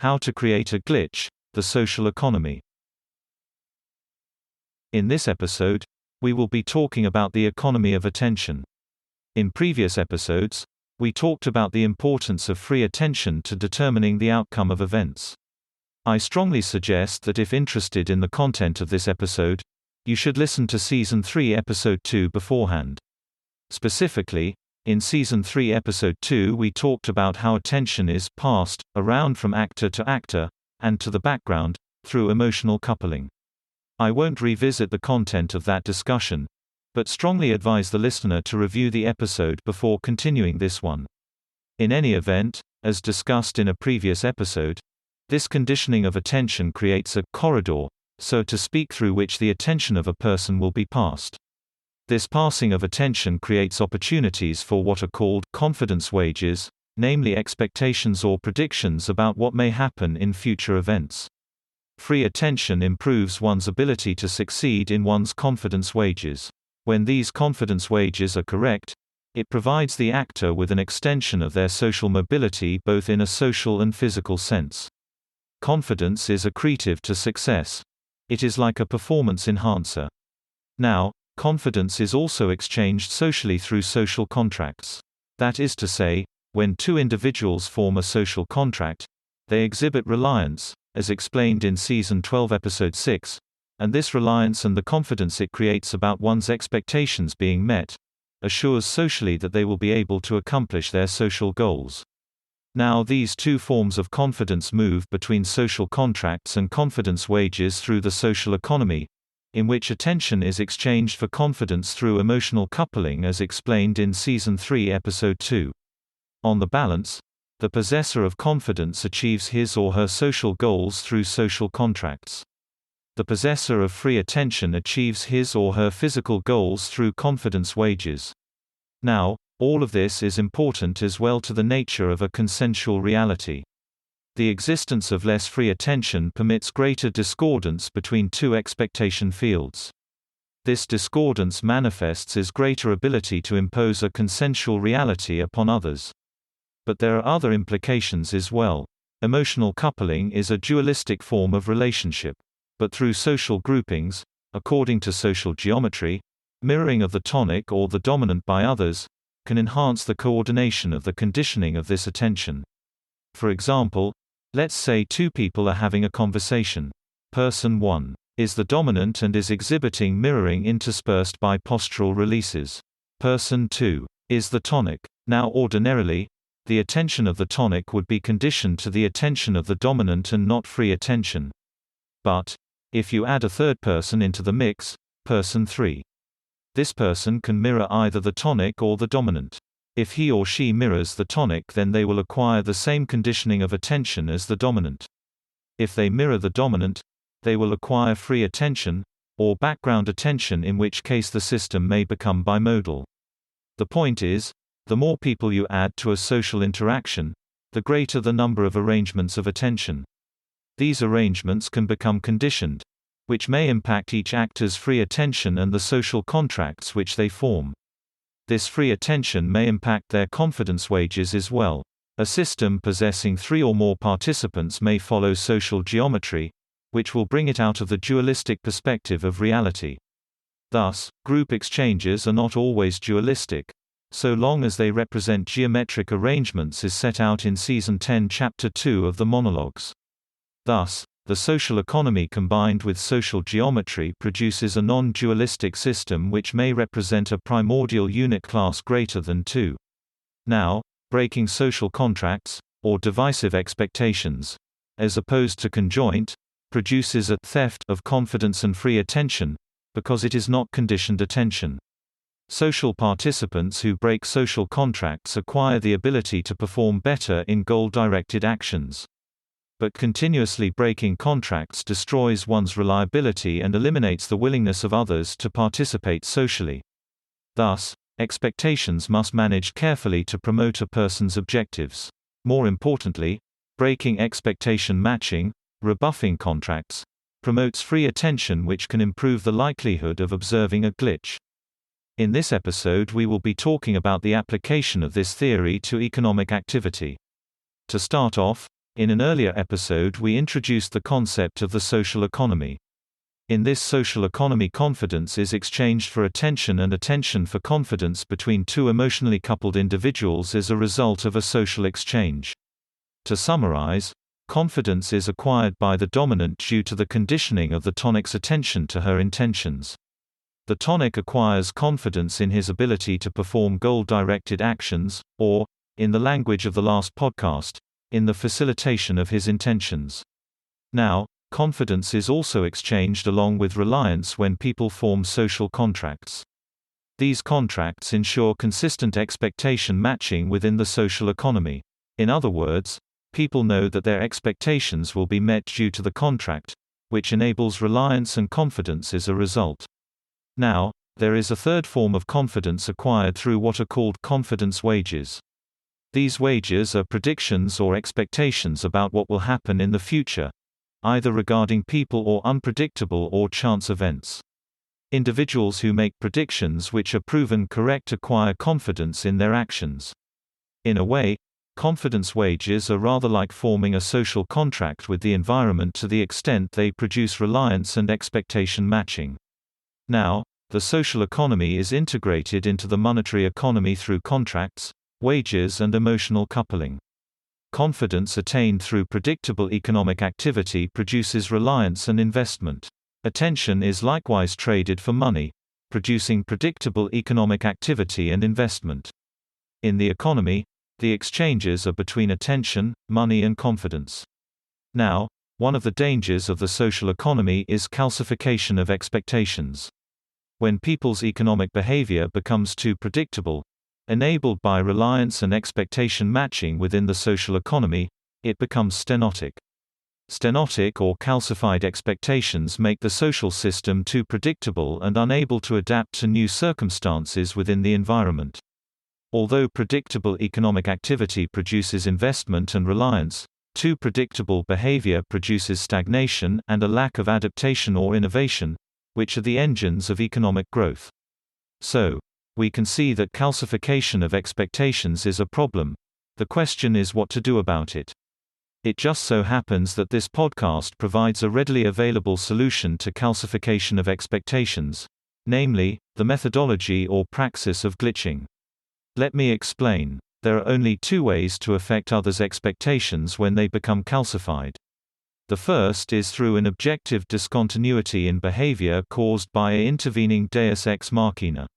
How to create a glitch, the social economy. In this episode, we will be talking about the economy of attention. In previous episodes, we talked about the importance of free attention to determining the outcome of events. I strongly suggest that if interested in the content of this episode, you should listen to Season 3 Episode 2 beforehand. Specifically, in Season 3 Episode 2 we talked about how attention is passed around from actor to actor, and to the background, through emotional coupling. I won't revisit the content of that discussion, but strongly advise the listener to review the episode before continuing this one. In any event, as discussed in a previous episode, this conditioning of attention creates a corridor, so to speak, through which the attention of a person will be passed. This passing of attention creates opportunities for what are called confidence wages, namely expectations or predictions about what may happen in future events. Free attention improves one's ability to succeed in one's confidence wages. When these confidence wages are correct, it provides the actor with an extension of their social mobility both in a social and physical sense. Confidence is accretive to success. It is like a performance enhancer. Now, confidence is also exchanged socially through social contracts. That is to say, when two individuals form a social contract, they exhibit reliance, as explained in Season 12 Episode 6, and this reliance and the confidence it creates about one's expectations being met, assures socially that they will be able to accomplish their social goals. Now these two forms of confidence move between social contracts and confidence wages through the social economy, in which attention is exchanged for confidence through emotional coupling as explained in Season 3 Episode 2. On the balance, the possessor of confidence achieves his or her social goals through social contracts. The possessor of free attention achieves his or her physical goals through confidence wages. Now, all of this is important as well to the nature of a consensual reality. The existence of less free attention permits greater discordance between two expectation fields. This discordance manifests as greater ability to impose a consensual reality upon others. But there are other implications as well. Emotional coupling is a dualistic form of relationship. But through social groupings, according to social geometry, mirroring of the tonic or the dominant by others, can enhance the coordination of the conditioning of this attention. For example, let's say two people are having a conversation. Person 1 is the dominant and is exhibiting mirroring interspersed by postural releases. Person 2 is the tonic. Now ordinarily, the attention of the tonic would be conditioned to the attention of the dominant and not free attention. But, if you add a third person into the mix, person 3, this person can mirror either the tonic or the dominant. If he or she mirrors the tonic, then they will acquire the same conditioning of attention as the dominant. If they mirror the dominant, they will acquire free attention, or background attention, in which case the system may become bimodal. The point is, the more people you add to a social interaction, the greater the number of arrangements of attention. These arrangements can become conditioned, which may impact each actor's free attention and the social contracts which they form. This free attention may impact their confidence wages as well. A system possessing 3 or more participants may follow social geometry, which will bring it out of the dualistic perspective of reality. Thus, group exchanges are not always dualistic, so long as they represent geometric arrangements as set out in Season 10 Chapter 2 of the Monologues. Thus, the social economy combined with social geometry produces a non-dualistic system which may represent a primordial unit class greater than 2. Now, breaking social contracts, or divisive expectations, as opposed to conjoint, produces a theft of confidence and free attention, because it is not conditioned attention. Social participants who break social contracts acquire the ability to perform better in goal-directed actions. But continuously breaking contracts destroys one's reliability and eliminates the willingness of others to participate socially. Thus, expectations must manage carefully to promote a person's objectives. More importantly, breaking expectation matching, rebuffing contracts, promotes free attention, which can improve the likelihood of observing a glitch. In this episode we will be talking about the application of this theory to economic activity. To start off, In an earlier episode we introduced the concept of the social economy. In this social economy, confidence is exchanged for attention and attention for confidence between two emotionally coupled individuals as a result of a social exchange. To summarize, confidence is acquired by the dominant due to the conditioning of the tonic's attention to her intentions. The tonic acquires confidence in his ability to perform goal-directed actions, or, in the language of the last podcast, in the facilitation of his intentions. Now, confidence is also exchanged along with reliance when people form social contracts. These contracts ensure consistent expectation matching within the social economy. In other words, people know that their expectations will be met due to the contract, which enables reliance and confidence as a result. Now, there is a third form of confidence acquired through what are called confidence wages. These wages are predictions or expectations about what will happen in the future, either regarding people or unpredictable or chance events. Individuals who make predictions which are proven correct acquire confidence in their actions. In a way, confidence wages are rather like forming a social contract with the environment to the extent they produce reliance and expectation matching. Now, the social economy is integrated into the monetary economy through contracts, wages and emotional coupling. Confidence attained through predictable economic activity produces reliance and investment. Attention is likewise traded for money, producing predictable economic activity and investment. In the economy, the exchanges are between attention, money and confidence. Now, one of the dangers of the social economy is calcification of expectations. When people's economic behavior becomes too predictable, enabled by reliance and expectation matching within the social economy, it becomes stenotic. Stenotic or calcified expectations make the social system too predictable and unable to adapt to new circumstances within the environment. Although predictable economic activity produces investment and reliance, too predictable behavior produces stagnation and a lack of adaptation or innovation, which are the engines of economic growth. So, we can see that calcification of expectations is a problem. The question is what to do about it. It just so happens that this podcast provides a readily available solution to calcification of expectations, namely, the methodology or praxis of glitching. Let me explain. There are only two ways to affect others' expectations when they become calcified. The first is through an objective discontinuity in behavior caused by an intervening deus ex machina.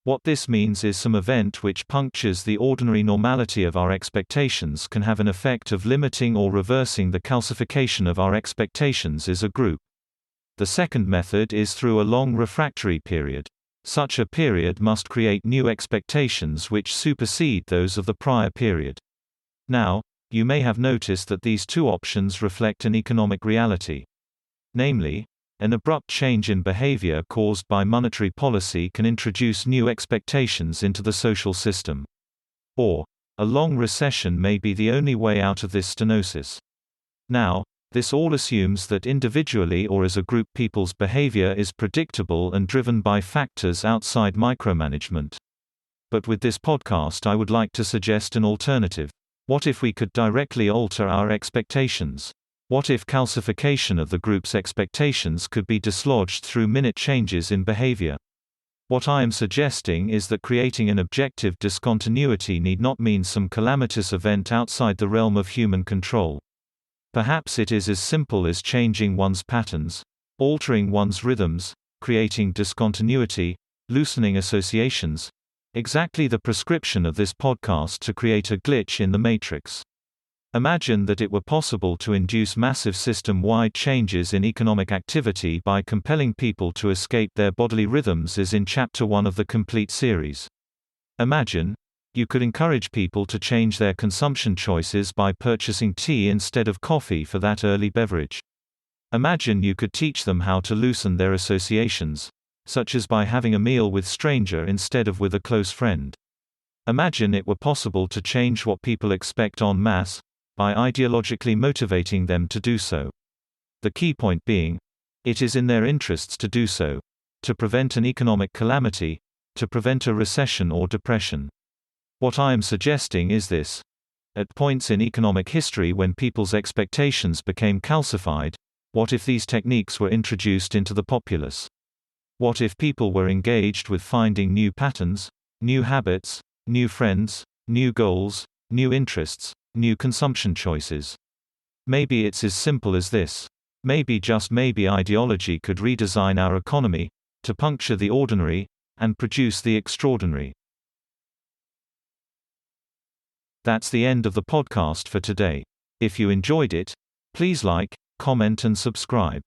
What this means is some event which punctures the ordinary normality of our expectations can have an effect of limiting or reversing the calcification of our expectations as a group. The second method is through a long refractory period. Such a period must create new expectations which supersede those of the prior period. Now, you may have noticed that these two options reflect an economic reality. Namely, an abrupt change in behavior caused by monetary policy can introduce new expectations into the social system. Or, a long recession may be the only way out of this stenosis. Now, this all assumes that individually or as a group people's behavior is predictable and driven by factors outside micromanagement. But with this podcast I would like to suggest an alternative. What if we could directly alter our expectations? What if calcification of the group's expectations could be dislodged through minute changes in behavior? What I am suggesting is that creating an objective discontinuity need not mean some calamitous event outside the realm of human control. Perhaps it is as simple as changing one's patterns, altering one's rhythms, creating discontinuity, loosening associations. Exactly the prescription of this podcast to create a glitch in the matrix. Imagine that it were possible to induce massive system-wide changes in economic activity by compelling people to escape their bodily rhythms as in Chapter 1 of the complete series. Imagine, you could encourage people to change their consumption choices by purchasing tea instead of coffee for that early beverage. Imagine you could teach them how to loosen their associations, such as by having a meal with stranger instead of with a close friend. Imagine it were possible to change what people expect en masse, by ideologically motivating them to do so. The key point being, it is in their interests to do so, to prevent an economic calamity, to prevent a recession or depression. What I am suggesting is this. At points in economic history when people's expectations became calcified, what if these techniques were introduced into the populace? What if people were engaged with finding new patterns, new habits, new friends, new goals, new interests, new consumption choices? Maybe it's as simple as this. Maybe, just maybe, ideology could redesign our economy to puncture the ordinary and produce the extraordinary. That's the end of the podcast for today. If you enjoyed it, please like, comment and subscribe.